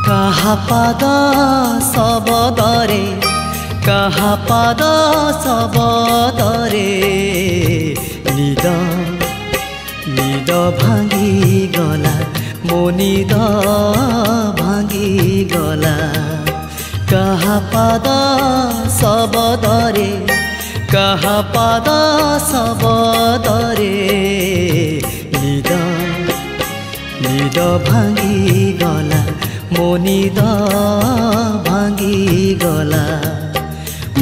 কাহা পাদ শবদরে কাহা পাদ শবদরে নিদ নিদ ভাঙি গলা মো নিদ ভাঙি গলা কাহা পাদ শবদরে কাহা পাদ শবদরে নিদ নিদ ভাঙি গলা মো নিদ ভাঙি গলা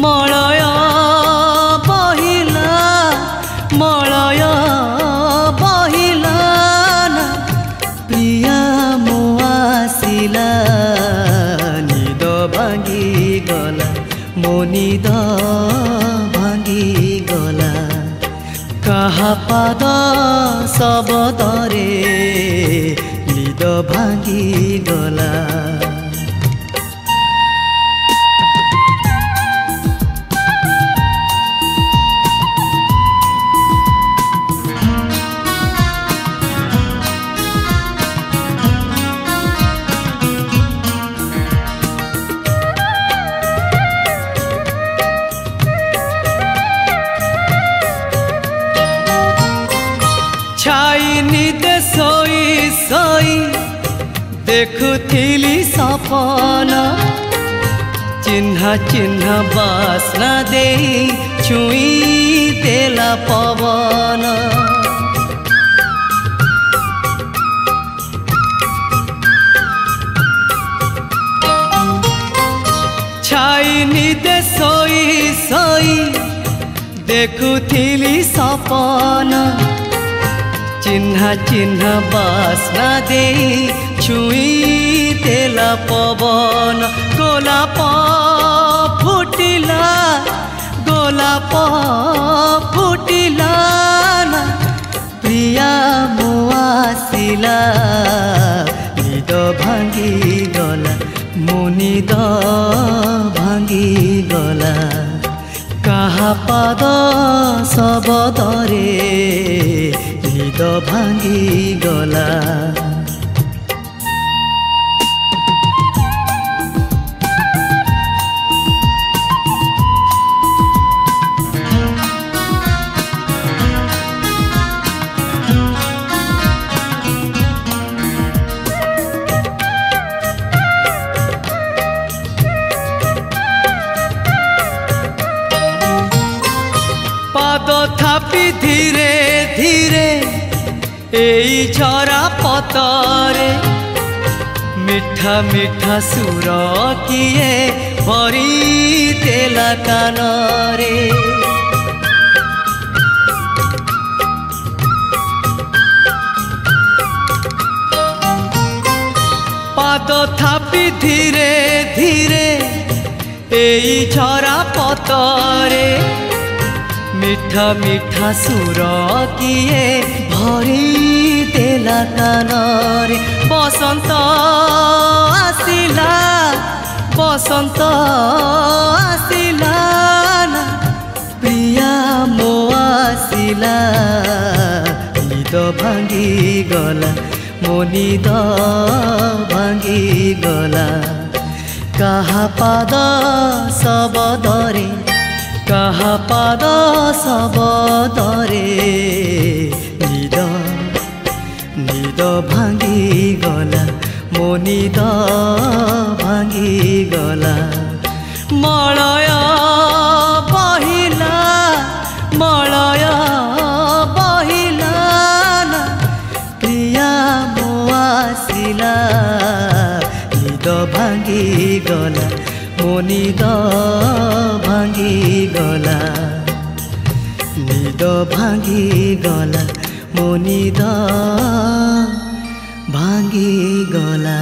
মলয় বহিলা মলয় বহিলা না প্রিয়া মো আসিলা নিদ ভাঙি গলা মো নিদ ভাঙি গলা কাহা পাদ শবদরে নিদ ভাঙি গলা ছাই নিদে শোই শোই দেখুথিলি সপন চিহ্না চিহ্না বাসনা দেই ছুঁই দেলা পবন ছাই নিদে শোই শোই দেখুথিলি সপন চিহ্না চিহ্না বাসনা দেই ছুঁই দেলা পবন গোলাপ ফুটিলা গোলাপ ফুটিলা না প্রিয়া মো আসিলা নিদ ভাঙি গলা মো নিদ ভাঙি গলা কাহা পাদ শবদরে নিদ ভাঙি গলা পাদ থাপি ধীরে ধীরে এই ঝরা পতরে মিঠা মিঠা সুর কিয়ে ভরি দেলা কানরে পাদ থাপি ধীরে ধীরে এই ঝরা পতরে মিঠা মিঠা সুর কিয়ে ভরি দেলা কানরে বসন্ত আসিলা বসন্ত আসিলা না প্রিয়া মো আসিলা নিদ ভাঙি গলা মো নিদ ভাঙি গলা কাহা পাদ শবদরে কাহা পাদ শবদরে নিদ নিদ ভাঙি গলা মো নিদ ভাঙি গলা মলয় বহিলা মলয় বহিলা না প্রিয়া মো আসিলা নিদ ভাঙি গলা মো নিদ ভাঙি গলা নিদ ভাঙি গলা মো নিদ ভাঙি গলা।